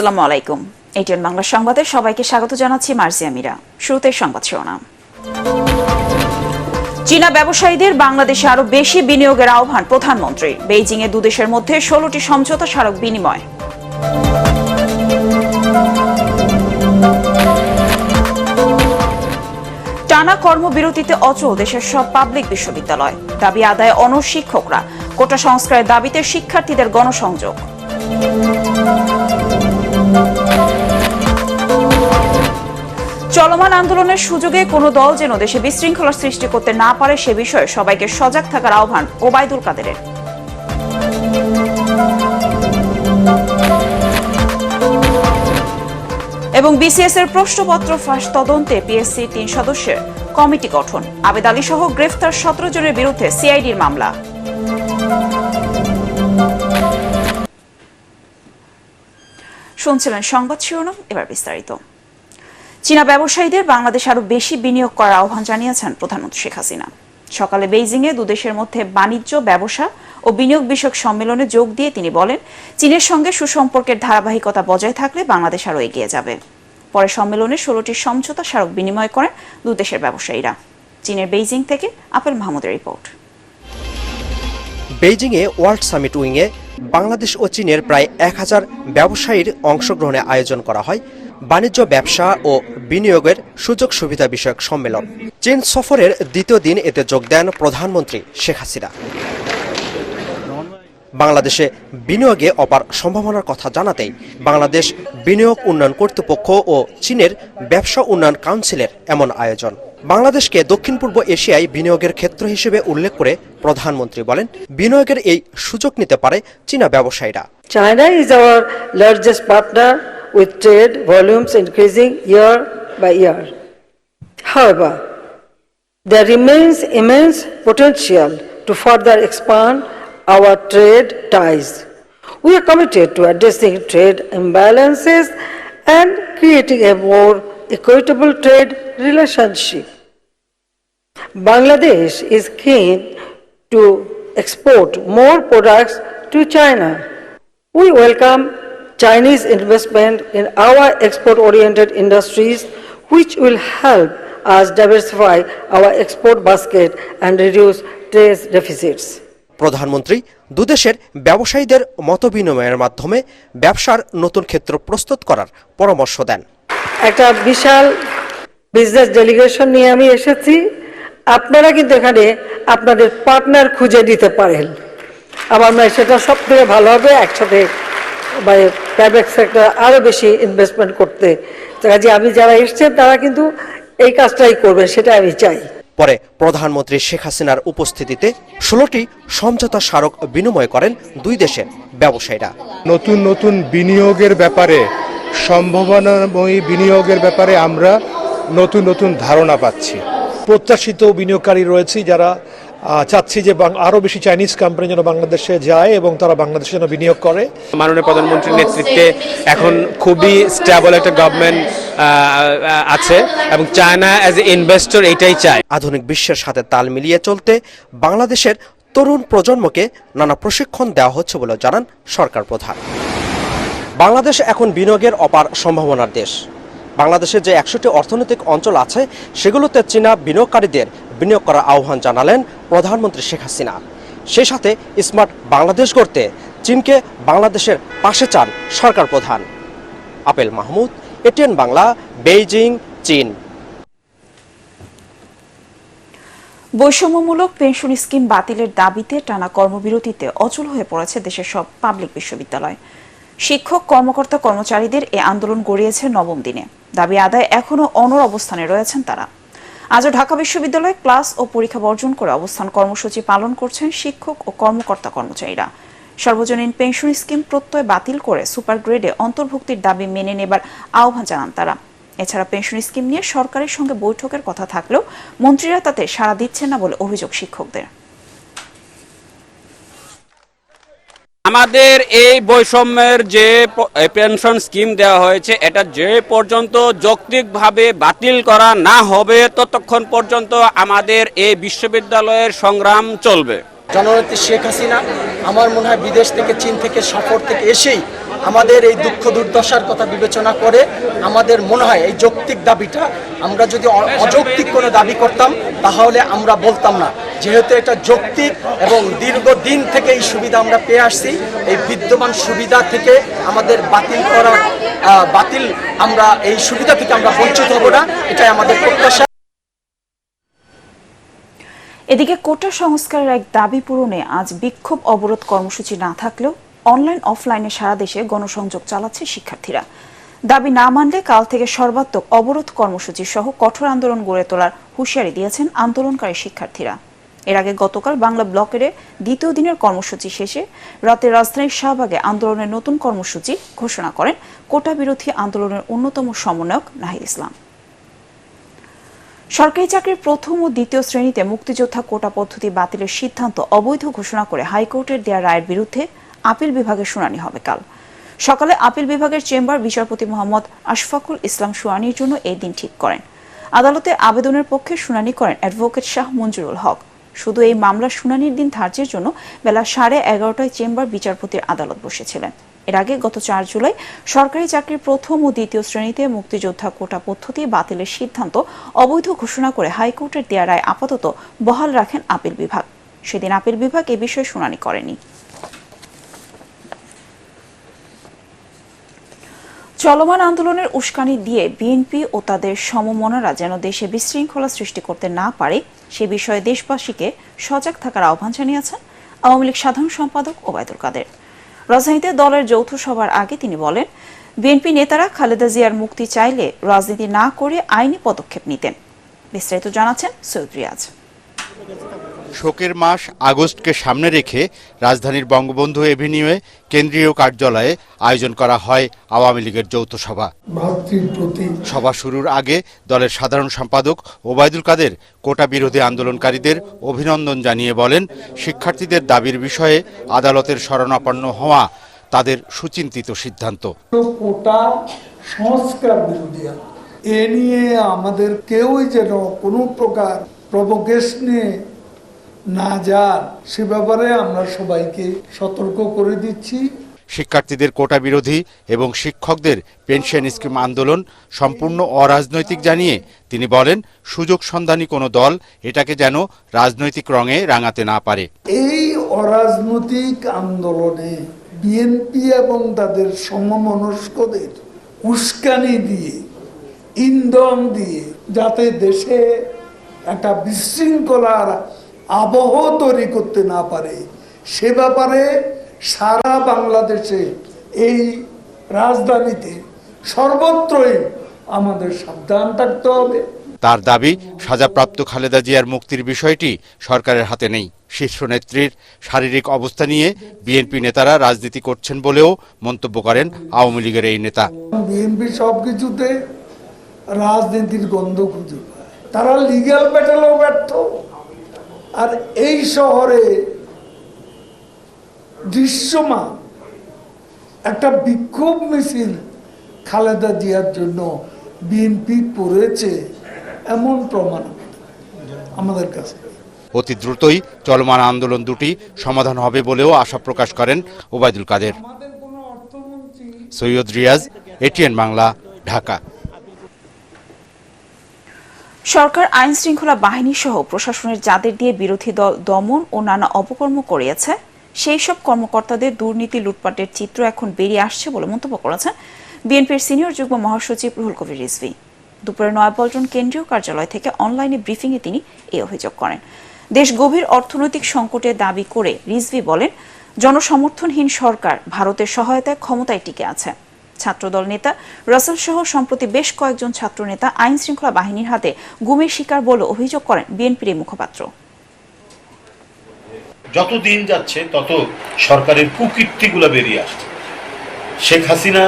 আসসালামু আলাইকুম। এটিএন বাংলা সংবাদে সবাইকে স্বাগত জানাচ্ছি মার্জিয়া মীরা। শুরুতে সংবাদ শিরোনাম। চীনা ব্যবসায়ীদের বাংলাদেশে আরো বেশি বিনিয়োগের আহ্বান প্রধানমন্ত্রীর। বেইজিং এ দুদেশের মধ্যে 16টি সমঝোতা স্মারক বিনিময়। টানা কর্মবিরতিতে অচল দেশের সব পাবলিক বিশ্ববিদ্যালয়। দাবি আদায়ে অনড় শিক্ষকরা। কোটা সংস্কারের দাবিতে শিক্ষার্থীদের গণসংযোগ। চলমান আন্দোলনের সুযোগে কোনো দল যেন দেশে বিশৃঙ্খলার সৃষ্টি করতে না পারে সে বিষয়ে সবাইকে সজাগ থাকার আহ্বান ওবায়দুল কাদেরের। এবং বিসিএস এর প্রশ্নপত্র ফাঁস তদন্তে পিএসসি 3 সদস্যের কমিটি গঠন। আবেদ আলী সহ গ্রেফতার 17 জনের বিরুদ্ধে সিআইডির মামলা। শুনছিলেন সংবাদ শিরোনাম, এবার বিস্তারিত। চীনা ব্যবসায়ীদের বাংলাদেশে আরো বেশি বিনিয়োগ করার আহ্বান জানিয়েছেন প্রধানমন্ত্রী শেখ হাসিনা। সকালে বেইজিংয়ে দুদেশের মধ্যে বাণিজ্য, ব্যবসা ও বিনিয়োগ বিষয়ক সম্মেলনে যোগ দিয়ে তিনি বলেন, চীনের সঙ্গে সুসম্পর্কের ধারাবাহিকতা বজায় থাকলে বাংলাদেশ আরো এগিয়ে যাবে। পরে সম্মেলনে 16টি সমঝোতা স্মারক বিনিময় করেন দুদেশের ব্যবসায়ীরা। চীনের বেইজিং থেকে আপেল মাহমুদের রিপোর্ট। বেইজিংয়ে ওয়ার্ল্ড সামিট উইংয়ে বাংলাদেশ ও চীনের প্রায় 1000 ব্যবসায়ীর অংশগ্রহণে আয়োজন করা হয় বাণিজ্য, ব্যবসা ও বিনিয়োগের সুযোগ সুবিধা বিষয়ক সম্মেলন। চীন সফরের দ্বিতীয় দিন এতে যোগ দেন প্রধানমন্ত্রী শেখ হাসিনা। বাংলাদেশে বিনিয়োগে অপার সম্ভাবনার কথা জানাতেই বাংলাদেশ বিনিয়োগ উন্নয়ন কর্তৃপক্ষ ও চীনের ব্যবসা উন্নয়ন কাউন্সিলের এমন আয়োজন। বাংলাদেশকে দক্ষিণ পূর্ব এশিয়ায় বিনিয়োগের ক্ষেত্র হিসেবে উল্লেখ করে প্রধানমন্ত্রী বলেন, বিনিয়োগের এই সুযোগ নিতে পারে চীনা ব্যবসায়ীরা। China is our largest partner with trade volumes increasing year by year. However, there remains immense potential to further expand our trade ties. We are committed to addressing trade imbalances and creating a more equitable trade relationship. Bangladesh is keen to export more products to China. We welcome Chinese investment in our export-oriented industries, which will help us diversify our export basket and reduce trade deficits. প্রধানমন্ত্রী দুদেশের ব্যবসায়ীদের মতবিনিময়ের মাধ্যমে ব্যবসার নতুন ক্ষেত্র প্রস্তুত করার পরামর্শ দেন। একটা বিশাল বিজনেস ডেলিগেশন নিয়ে আমি এসেছি। আপনারা কিন্তু এখানে আপনাদের পার্টনার খুঁজে দিতে পারেন। আমার মনে হয় সেটা সব থেকে ভালো হবে, একসাথে প্রাইভেট সেক্টর আরো বেশি ইনভেস্টমেন্ট করতে। কাজে আমি যারা এসছেন তারা কিন্তু এই কাজটাই করবেন, সেটা আমি চাই। পরে প্রধানমন্ত্রী শেখ হাসিনার উপস্থিতিতে 16টি সমঝোতা স্মারক বিনিময় করেন দুই দেশের ব্যবসায়ীরা। নতুন নতুন বিনিয়োগের ব্যাপারে, সম্ভাবনাময়ী বিনিয়োগের ব্যাপারে আমরা নতুন নতুন ধারণা পাচ্ছি। প্রত্যাশিত বিনিয়োগকারী রয়েছে যারা চাচ্ছি যে আরো বেশি চাইনিজ কোম্পানি যেন বাংলাদেশে যায় এবং তারা বাংলাদেশে যেন বিনিয়োগ করে। মাননীয় প্রধানমন্ত্রীর নেতৃত্বে এখন খুবই স্টেবল একটা গভর্নমেন্ট আছে এবং চায়না অ্যাজ এ ইনভেস্টর এটাই চায়। আধুনিক বিশ্বের সাথে তাল মিলিয়ে চলতে বাংলাদেশের তরুণ প্রজন্মকে নানা প্রশিক্ষণ দেওয়া হচ্ছে বলে জানান সরকার প্রধান। বাংলাদেশ এখন বিনিয়োগের অপার সম্ভাবনার দেশ। বাংলাদেশের যে 100টি অর্থনৈতিক অঞ্চল আছে সেগুলোতে চীনা বিনিয়োগকারীদের বিনিয়োগ করার আহ্বান জানালেন প্রধানমন্ত্রী শেখ হাসিনা। সেই সাথে স্মার্ট বাংলাদেশ গড়তে চীনকে বাংলাদেশের পাশে চান সরকার প্রধান। Apple Mahmud, ATN Bangla, Beijing, চীন। বৈষম্যমূলক পেনশন স্কিম বাতিলের দাবিতে টানা কর্মবিরতিতে অচল হয়ে পড়েছে দেশের সব পাবলিক বিশ্ববিদ্যালয়। শিক্ষক, কর্মকর্তা, কর্মচারীদের এই আন্দোলন গড়িয়েছে 9ম দিনে। দাবি আদায় এখনো অনড় অবস্থানে রয়েছেন তারা। আজও ঢাকা বিশ্ববিদ্যালয়ে ক্লাস ও পরীক্ষা বর্জন করে অবস্থান কর্মসূচি পালন করছেন শিক্ষক ও কর্মকর্তা কর্মচারীরা। সর্বজনীন পেনশন স্কিম প্রত্যয় বাতিল করে সুপার গ্রেডে অন্তর্ভুক্তির দাবি মেনে নেবার আহ্বান জানান তারা। এছাড়া পেনশন স্কিম নিয়ে সরকারের সঙ্গে বৈঠকের কথা থাকলেও মন্ত্রীরা তাতে সাড়া দিচ্ছেন না বলে অভিযোগ শিক্ষকদের। আমাদের এই বৈষম্যের যে পেনশন স্কিম দেওয়া হয়েছে এটা যে পর্যন্ত যৌক্তিকভাবে বাতিল করা না হবে ততক্ষণ পর্যন্ত আমাদের এই বিশ্ববিদ্যালয়ের সংগ্রাম চলবে। জননেত্রী শেখ হাসিনা আমার মনে হয় বিদেশ থেকে, চীন থেকে, সফর থেকে এসেই আমাদের এই দুঃখ দুর্দশার কথা বিবেচনা করে আমাদের মনে হয় এই যৌক্তিক দাবিটা আমরা যদি অযৌক্তিক কোনো দাবি করতাম তাহলে আমরা বলতাম না। যেহেতু এটা যৌক্তিক এবং দীর্ঘদিন থেকে এই সুবিধা আমরা পেয়ে আসছি, এই বিদ্যমান সুবিধা থেকে আমাদের বাতিল আমরা এই সুবিধা থেকে আমরা বঞ্চিত হব না, এটাই আমাদের প্রত্যাশা। এদিকে কোটা সংস্কারের এক দাবি পূরণে আজ বিক্ষোভ অবরোধ কর্মসূচি না থাকলেও অনলাইন অফলাইনে সারা দেশে গণসংযোগ চালাচ্ছে শিক্ষার্থীরা। দাবি না মানলে কাল থেকে সর্বাত্মক অবরোধ কর্মসূচি সহ কঠোর আন্দোলন গড়ে তোলার হুঁশিয়ারি দিয়েছেন আন্দোলনকারী শিক্ষার্থীরা। এর আগে গতকাল বাংলা ব্লকের দ্বিতীয় দিনের কর্মসূচি শেষে রাতে রাজধানীর শাহবাগে আন্দোলনের নতুন কর্মসূচি ঘোষণা করেন কোটা বিরোধী আন্দোলনের অন্যতম সমন্বয়ক নাহিদ ইসলাম। সরকারি চাকরির প্রথম ও দ্বিতীয় শ্রেণীতে মুক্তিযোদ্ধা কোটা পদ্ধতি বাতিলের সিদ্ধান্ত অবৈধ ঘোষণা করে হাইকোর্টের দেয়া রায়ের বিরুদ্ধে আপিল বিভাগে শুনানি হবে কাল সকালে। আপিল বিভাগের চেম্বার বিচারপতি মোহাম্মদ আশফাকুল ইসলাম শুনানির জন্য এই দিন ঠিক করেন। আদালতে আবেদনের পক্ষে শুনানি করেন অ্যাডভোকেট শাহ মঞ্জুরুল হক। শুধু এই মামলার শুনানির দিন ধার্যের জন্য বেলা 11:30টায় চেম্বার বিচারপতির আদালত বসেছিলেন। এর আগে গত 4 জুলাই সরকারি চাকরির প্রথম ও দ্বিতীয় শ্রেণীতে মুক্তিযোদ্ধা কোটা পদ্ধতি বাতিলের সিদ্ধান্ত অবৈধ ঘোষণা করে হাইকোর্টের দেয়া রায় আপাতত বহাল রাখেন আপিল বিভাগ। সেদিন আপিল বিভাগ এ বিষয়ে শুনানি করেনি। চলমান আন্দোলনের উস্কানি দিয়ে বিএনপি ও তাদের সমমনারা যেন দেশে বিশৃঙ্খলা সৃষ্টি করতে না পারে সে বিষয়ে দেশবাসীকে সজাগ থাকার আহ্বান জানিয়েছেন আওয়ামী লীগ সাধারণ সম্পাদক ওবায়দুল কাদের। রাজধানীতে দলের যৌথ সভার আগে তিনি বলেন, বিএনপি নেতারা খালেদা জিয়ার মুক্তি চাইলে রাজনীতি না করে আইনি পদক্ষেপ নিতেন। বিস্তারিত জানাচ্ছেন সৈয়দ রিয়াজ। শোকের মাস আগস্টকে সামনে রেখে রাজধানীর বঙ্গবন্ধু এভিনিউয়ে কেন্দ্রীয় কার্যালয়ে আয়োজন করা হয় আওয়ামী লীগের যৌথ সভা। সভা শুরুর আগে দলের সাধারণ সম্পাদক ওবায়দুল কাদের কোটা বিরোধী আন্দোলনকারীদের অভিনন্দন জানিয়ে বলেন, শিক্ষার্থীদের দাবির বিষয়ে আদালতের শরণাপন্ন হওয়া তাদের সুচিন্তিত সিদ্ধান্ত। কোটা সংস্কার বিরোধী এ নিয়ে আমাদের কেউই যেন কোনো প্রকার প্রভোকেশনে না যান সে ব্যাপারে আমরা সবাইকে সতর্ক করে দিচ্ছি। শিক্ষার্থীদের কোটা বিরোধী এবং শিক্ষকদের পেনশন স্কিম আন্দোলন সম্পূর্ণ অরাজনৈতিক জানিয়ে তিনি বলেন, সুযোগ সন্ধানী কোনো দল এটাকে যেন রাজনৈতিক রঙে রাঙাতে না পারে। এই অরাজনৈতিক আন্দোলনে বিএনপি এবং তাদের সমমনস্কদের উস্কানি দিয়ে ইন্ধন দিয়ে যাতে দেশে একটা বিশৃঙ্খলার আবহ তৈরি করতে না পারে সে ব্যাপারে সারা বাংলাদেশে এই রাজধানীতে সর্বত্রই আমাদের সাবধান থাকতে হবে। তার দাবি, সাজাপ্রাপ্ত খালেদা জিয়ার মুক্তির বিষয়টি সরকারের হাতে নেই। শীর্ষ নেত্রীর শারীরিক অবস্থা নিয়ে বিএনপি নেতারা রাজনীতি করছেন বলেও মন্তব্য করেন আওয়ামী লীগের এই নেতা। বিএনপি সবকিছুতে রাজনীতির গন্ধ খুঁজে পায়, তারা লিগ্যাল ব্যাটেলও ব্যর্থ। আর এই শহরে দৃশ্যমান একটা বিক্ষোভ মিছিল খালেদা জিয়ার জন্য বিএনপি করেছে এমন প্রমাণ আমাদের কাছে। অতি দ্রুতই চলমান আন্দোলন দুটি সমাধান হবে বলেও আশা প্রকাশ করেন ওবায়দুল কাদের। সৈয়দ রিয়াজ, এটিএন বাংলা, ঢাকা। সরকার আইন শৃঙ্খলা বাহিনী সহ প্রশাসনের যাদের দিয়ে বিরোধী দল দমন ও নানা অপকর্ম করিয়েছে সেই সব কর্মকর্তাদের দুর্নীতি লুটপাটের চিত্র এখন বেরিয়ে আসছে বলে মন্তব্য করেছেন বিএনপির সিনিয়র যুগ্ম মহাসচিব রুহুল কবির রিজভী। দুপুরে নয়াপল্টন কেন্দ্রীয় কার্যালয় থেকে অনলাইনে ব্রিফিংয়ে তিনি এই অভিযোগ করেন। দেশ গভীর অর্থনৈতিক সংকটে দাবি করে রিজভী বলেন, জনসমর্থনহীন সরকার ভারতের সহায়তায় ক্ষমতায় টিকে আছে। ছাত্রদল নেতা রাসেল সহ সম্প্রতি বেশ কয়েকজন ছাত্র নেতা আইন শৃঙ্খলা বাহিনীর হাতে গুমের শিকার বলে অভিযোগ করেন বিএনপির এই মুখপাত্র। যত দিন যাচ্ছে তত সরকারের কুকীর্তিগুলো বেরিয়ে আসছে। শেখ হাসিনা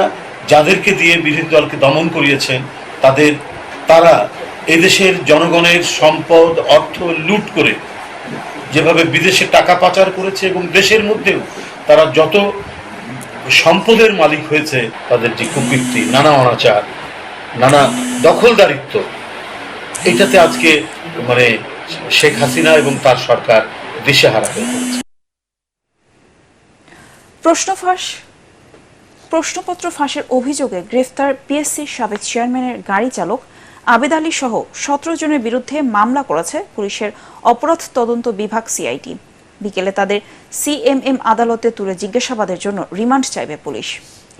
যাদেরকে দিয়ে বিরোধী দলকে দমন করিয়েছেন তারা এদেশের জনগণের সম্পদ অর্থ লুট করে যেভাবে বিদেশে টাকা পাচার করেছে এবং দেশের মধ্যেও তারা যত সম্পদের মালিক হয়েছে, তাদের যে কুকীর্তি, নানা অনাচার, নানা দখলদারিত্ব, এটাতে আজকে শেখ হাসিনা এবং তার সরকার দিশেহারা হয়ে পড়েছে। প্রশ্ন ফাঁস প্রশ্নপত্র ফাঁসের অভিযোগে গ্রেফতার পিএসসির সাবেক চেয়ারম্যানের গাড়ি চালক আবেদ আলী সহ 17 জনের বিরুদ্ধে মামলা করেছে পুলিশের অপরাধ তদন্ত বিভাগ সিআইডি। বিকেলে তাদের সিএমএম আদালতে তুলে জিজ্ঞাসাবাদের জন্য রিমান্ড চাইবে পুলিশ।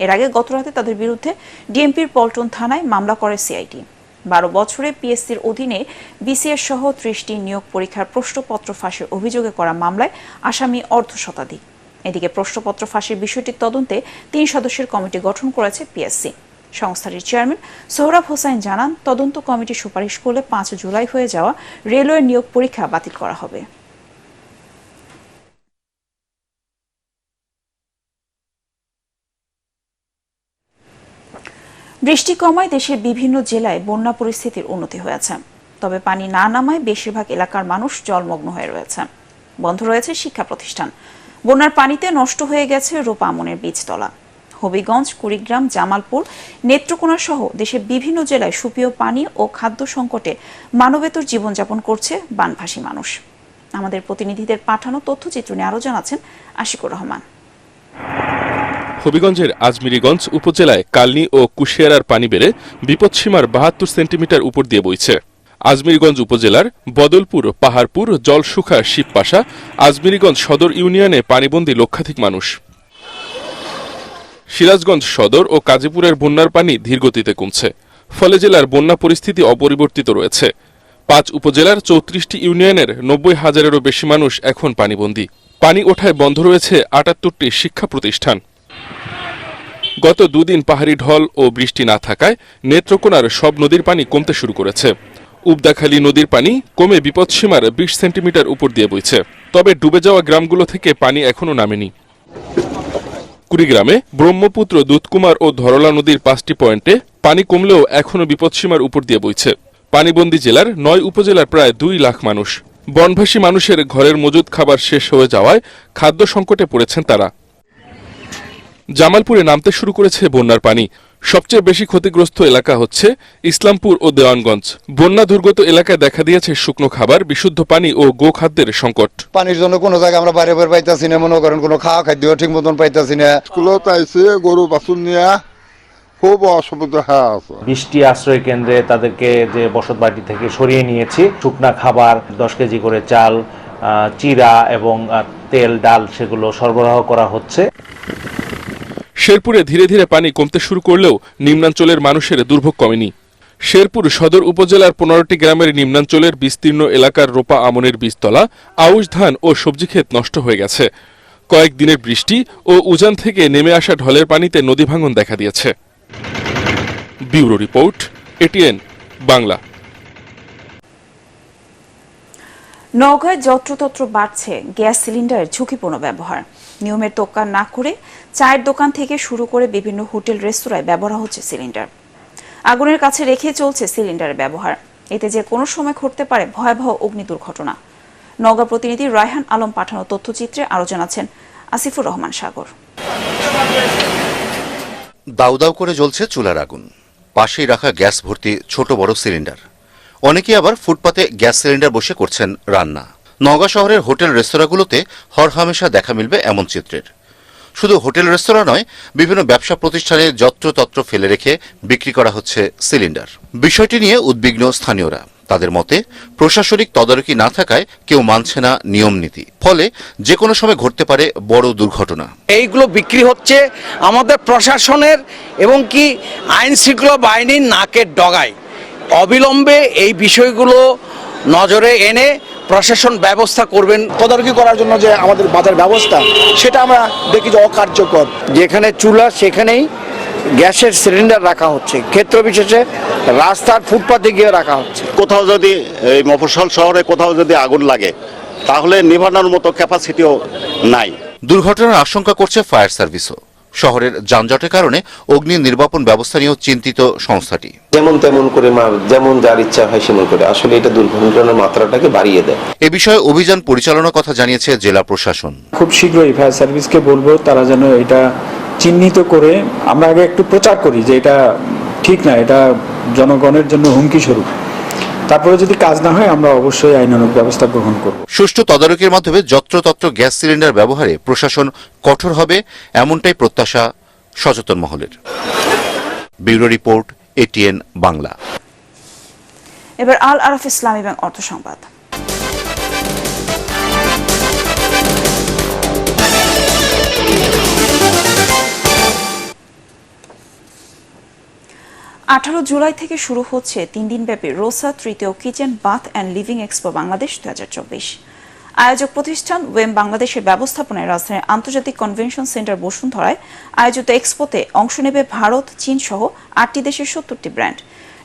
এর আগে গতরাতে তাদের বিরুদ্ধে ডিএমপির পল্টন থানায় মামলা করে সিআইডি। 12 বছরে পিএসসির অধীনে বিসিএস সহ 30টি নিয়োগ পরীক্ষার প্রশ্নপত্র ফাঁসের অভিযোগে করা মামলায় আসামি অর্ধশতাধিক। এদিকে প্রশ্নপত্র ফাঁসের বিষয়টি তদন্তে 3 সদস্যের কমিটি গঠন করেছে পিএসসি। সংস্থাটির চেয়ারম্যান সোহরাব হোসাইন জানান, তদন্ত কমিটি সুপারিশ করলে 5 জুলাই হয়ে যাওয়া রেলওয়ে নিয়োগ পরীক্ষা বাতিল করা হবে। বৃষ্টি কমায় দেশের বিভিন্ন জেলায় বন্যা পরিস্থিতির উন্নতি হয়েছে, তবে পানি না নামায় বেশিরভাগ এলাকার মানুষ জলমগ্ন হয়ে রয়েছে। বন্ধ রয়েছে শিক্ষা প্রতিষ্ঠান। বন্যার পানিতে নষ্ট হয়ে গেছে রোপা আমনের বীজতলা। হবিগঞ্জ, কুড়িগ্রাম, জামালপুর, নেত্রকোনা সহ দেশের বিভিন্ন জেলায় সুপেয় পানি ও খাদ্য সংকটে মানবেতর জীবনযাপন করছে বানভাসী মানুষ। আমাদের প্রতিনিধিদের পাঠানো তথ্যচিত্র নিয়ে আরও জানাচ্ছেন আশিকুর রহমান। হবিগঞ্জের আজমিরিগঞ্জ উপজেলায় কালনী ও কুশিয়ারার পানি বেড়ে বিপদসীমার 72 সেন্টিমিটার উপর দিয়ে বইছে। আজমিরিগঞ্জ উপজেলার বদলপুর, পাহাড়পুর, জলসুখা, শিবপাশা, আজমিরিগঞ্জ সদর ইউনিয়নে পানিবন্দী লক্ষাধিক মানুষ। সিরাজগঞ্জ সদর ও কাজীপুরের বন্যার পানি ধীরগতিতে কমছে, ফলে জেলার বন্যা পরিস্থিতি অপরিবর্তিত রয়েছে। 5 উপজেলার 34টি ইউনিয়নের 90,000-এরও বেশি মানুষ এখন পানিবন্দী। পানি ওঠায় বন্ধ রয়েছে 78টি শিক্ষা প্রতিষ্ঠান। গত 2 দিন পাহাড়ি ঢল ও বৃষ্টি না থাকায় নেত্রকোনার সব নদীর পানি কমতে শুরু করেছে। উবদাখালী নদীর পানি কমে বিপদসীমার 20 সেন্টিমিটার উপর দিয়ে বইছে, তবে ডুবে যাওয়া গ্রামগুলো থেকে পানি এখনো নামেনি। কুড়িগ্রামে ব্রহ্মপুত্র, দুধকুমার ও ধরলা নদীর 5টি পয়েন্টে পানি কমলেও এখনো বিপদসীমার উপর দিয়ে বইছে। পানিবন্দী জেলার 9 উপজেলার প্রায় 2 লাখ মানুষ। বনভাসী মানুষের ঘরের মজুদ খাবার শেষ হয়ে যাওয়ায় খাদ্য সংকটে পড়েছেন তারা। জামালপুরে নামতে শুরু করেছে বন্যার পানি। সবচেয়ে বেশি ক্ষতিগ্রস্ত এলাকা হচ্ছে ইসলামপুর ও দেওয়ানগঞ্জ। বন্যা দুর্গত এলাকায় দেখা দিয়েছে শুকনো খাবার, বিশুদ্ধ পানি ও গোখাদ্যের সংকট। পানির জন্য কোনো জায়গায় আমরা বাইরে বের পাইতেছি না, মনে করেন কোনো খাওয়া খাদ্য ঠিক মতন পাইতেছি না। স্কুলে তাইছে গরু বাছুর নিয়ে খুব অসুবিধা আছে। বৃষ্টি আশ্রয় কেন্দ্রে তাদেরকে যে বসত বাড়ি থেকে সরিয়ে নিয়েছি। শুকনা খাবার 10 কেজি করে চাল, চিরা এবং তেল, ডাল সেগুলো সরবরাহ করা হচ্ছে। শেরপুরে ধীরে ধীরে পানি কমতে শুরু করলেও নিম্নাঞ্চলের মানুষের দুর্ভোগ কমেনি। শেরপুর সদর উপজেলার 15টি গ্রামের নিম্নাঞ্চলের বিস্তীর্ণ এলাকার রোপা আমনের বীজতলা, আউশ ধান ও সবজি ক্ষেত নষ্ট হয়ে গেছে। কয়েকদিনের বৃষ্টি ও উজান থেকে নেমে আসা ঢলের পানিতে নদী ভাঙন দেখা দিয়েছে। Bureau report, ATN Bangla. নওগাঁয় যত্রতত্র বাড়ছে গ্যাস সিলিন্ডারের ঝুঁকিপূর্ণ ব্যবহার। নিয়মের তোয়াক্কা না করে চায়ের দোকান থেকে শুরু করে বিভিন্ন হোটেল, রেস্তোরাঁয় ব্যবহার হচ্ছে সিলিন্ডার। আগুনের কাছে রেখে চলছে সিলিন্ডারের ব্যবহার। এতে যে কোনো সময় ঘটতে পারে ভয়াবহ অগ্নি দুর্ঘটনা। নওগাঁ প্রতিনিধি রায়হান আলম পাঠানো তথ্যচিত্রে আরও জানাচ্ছেন আসিফুর রহমান সাগর। দাউ দাউ করে জ্বলছে চুলার আগুন, পাশেই রাখা গ্যাস ভর্তি ছোট বড় সিলিন্ডার। অনেকেই আবার ফুটপাতে গ্যাস সিলিন্ডার বসে করছেন রান্না। নওগাঁ শহরের হোটেল, রেস্তোরাঁগুলোতে হরহামেশা দেখা মিলবে এমন চিত্রের। শুধু হোটেল, রেস্তোরাঁ নয়, বিভিন্ন ব্যবসা প্রতিষ্ঠানে যত্রতত্র ফেলে রেখে বিক্রি করা হচ্ছে সিলিন্ডার। বিষয়টি নিয়ে উদ্বিগ্ন স্থানীয়রা। তাদের মতে, প্রশাসনিক তদারকি না থাকায় কেউ মানছে না নিয়ম নীতি, ফলে যে কোনো সময় ঘটতে পারে বড় দুর্ঘটনা। এইগুলো বিক্রি হচ্ছে আমাদের প্রশাসনের এবং কি আইন শৃঙ্খলা বাহিনীর নাকের ডগায়। অবিলম্বে এই বিষয়গুলো নজরে এনে প্রশাসন ব্যবস্থা করবেন। তদারকি করার জন্য যে আমাদের বাজার ব্যবস্থা, সেটা আমরা দেখি যে অকার্যকর। যেখানে চুলা সেখানেই গ্যাসের সিলিন্ডার রাখা হচ্ছে, ক্ষেত্র বিশেষে রাস্তার ফুটপাতে গিয়ে রাখা হচ্ছে। কোথাও যদি এই মফস্বল শহরে কোথাও যদি আগুন লাগে, তাহলে নিভানোর মতো ক্যাপাসিটিও নাই। দুর্ঘটনার আশঙ্কা করছে ফায়ার সার্ভিসও। শহরের যানজটের কারণে অগ্নি নির্বাপন ব্যবস্থা নিয়েও চিন্তিত সংস্থাটি। যেমন তেমন করে যেমন যার ইচ্ছা হয় সেমন করে, আসলে এটা দুর্ঘটনার মাত্রাটাকে বাড়িয়ে দেয়। এ বিষয়ে অভিযান পরিচালনার কথা জানিয়েছে জেলা প্রশাসন। খুব শীঘ্রই ফায়ার সার্ভিসকে বলবো তারা যেন এটা চিহ্নিত করে, আমরা আগে একটু প্রচার করি যে এটা ঠিক না, এটা জনগণের জন্য হুমকি স্বরূপ। তারপরে যদি কাজ না হয় আমরা অবশ্যই আইনানুগ ব্যবস্থা গ্রহণ করব। সুষ্ঠু তদারকির মাধ্যমে যত্রতত্র গ্যাস সিলিন্ডার ব্যবহারে প্রশাসন কঠোর হবে, এমনটাই প্রত্যাশা সচেতন মহলের। Bureau report, ATN Bangla. এবার আল আরাফ ইসলামী ব্যাংক অর্থ সংবাদ। জুলাই থেকে শুরু হচ্ছে 3 দিনব্যাপী রোসা তৃতীয় kitchen bath and living expo Bangladesh 2024। আয়োজক প্রতিষ্ঠান ওয়েম বাংলাদেশের ব্যবস্থাপনায় রাজধানীর আন্তর্জাতিক কনভেনশন সেন্টার বসুন্ধরায় আয়োজিত এক্সপোতে অংশ নেবে ভারত, চীন সহ 8টি দেশের 70টি ব্র্যান্ড।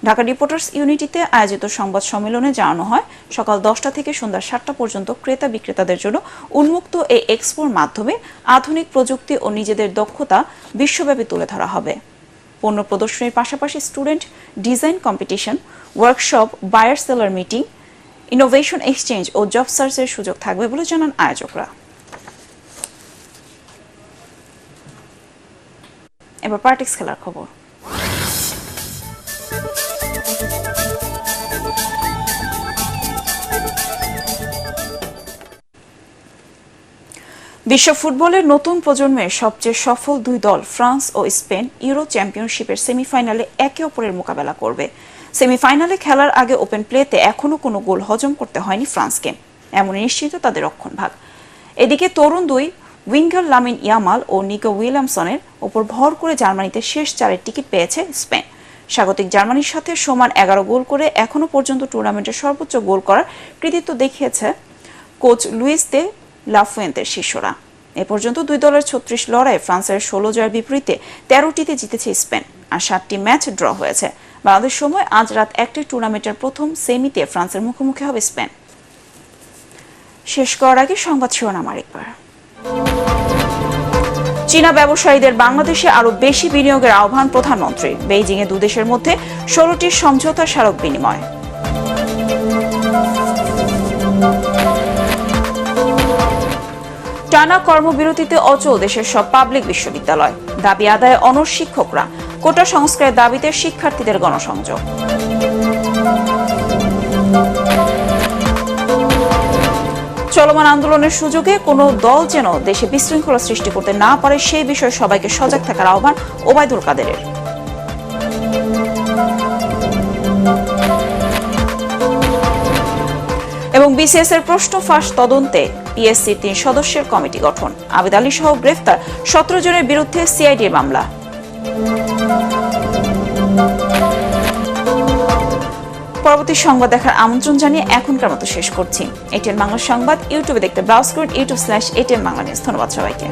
ঢাকা রিপোর্টার্স ইউনিটিতে আয়োজিত সংবাদ সম্মেলনে জানানো হয়, সকাল 10টা থেকে সন্ধ্যা 7টা পর্যন্ত ক্রেতা বিক্রেতাদের জন্য উন্মুক্ত এই এক্সপোর মাধ্যমে আধুনিক প্রযুক্তি ও নিজেদের দক্ষতা বিশ্বব্যাপী তুলে ধরা হবে। পণ্য প্রদর্শনীর পাশাপাশি student design competition, workshop, buyer seller meeting, innovation exchange ও জব সার্চের সুযোগ থাকবে বলে জানান আয়োজকরা। এবার পার্টিক্স খেলার খবর। বিশ্ব ফুটবলের নতুন প্রজন্মের সবচেয়ে সফল দুই দল ফ্রান্স ও স্পেন ইউরো চ্যাম্পিয়নশিপের সেমিফাইনালে একে অপরের মোকাবেলা করবে। সেমিফাইনালে খেলার আগে ওপেন প্লেতে এখনও কোনো গোল হজম করতে হয়নি ফ্রান্সকে, এমন নিশ্চিত তাদের রক্ষণভাগ। এদিকে তরুণ দুই উইঙ্গার লামিন ইয়ামাল ও নিকো উইলিয়ামসনের ওপর ভর করে জার্মানিতে শেষ 4-এর টিকিট পেয়েছে স্পেন। স্বাগতিক জার্মানির সাথে সমান 11 গোল করে এখনও পর্যন্ত টুর্নামেন্টের সর্বোচ্চ গোল করার কৃতিত্ব দেখিয়েছে কোচ লুইস দে লাফুয়েন্তের শিষ্যরা। এ পর্যন্ত দুই দলের 36 লড়াইয়ে ফ্রান্সের 16 জয়ের বিপরীতে 13টিতে জিতেছে স্পেন, আর 7টি ম্যাচ ড্র হয়েছে। বাংলাদেশ সময় আজ রাত 1টায় টুর্নামেন্টের প্রথম সেমিতে ফ্রান্সের মুখোমুখি হবে স্পেন। শেষ করার আগে সংবাদ শিরোনাম আরেকবার। চীনা ব্যবসায়ীদের বাংলাদেশে আরো বেশি বিনিয়োগের আহ্বান প্রধানমন্ত্রী। বেইজিংয়ে দুদেশের মধ্যে 16টি সমঝোতা স্মারক বিনিময়। টানা কর্মবিরতিতে অচল দেশের সব পাবলিক বিশ্ববিদ্যালয়। দাবি আদায়ে অনড় শিক্ষকরা। কোটা সংস্কারের দাবিতে শিক্ষার্থীদের গণসংযোগ। চলমান আন্দোলনের সুযোগে কোনো দল যেন দেশে বিশৃঙ্খলা সৃষ্টি করতে না পারে সেই বিষয়ে সবাইকে সজাগ থাকার আহ্বান ওবায়দুল কাদেরের। এবং বিসিএস এর প্রশ্ন ফাঁস তদন্তে পিএসসি 3 সদস্যের কমিটি গঠন। আবেদ আলী সহ গ্রেফতার 17 জনের বিরুদ্ধে সিআইডির মামলা। পরবর্তী সংবাদ দেখার আমন্ত্রণ জানিয়ে এখনকার মতো শেষ করছি। এটিএন বাংলা সংবাদ ইউটিউবে দেখতে ব্রাউজ করুন youtube/ATN Bangla News। ধন্যবাদ সবাইকে।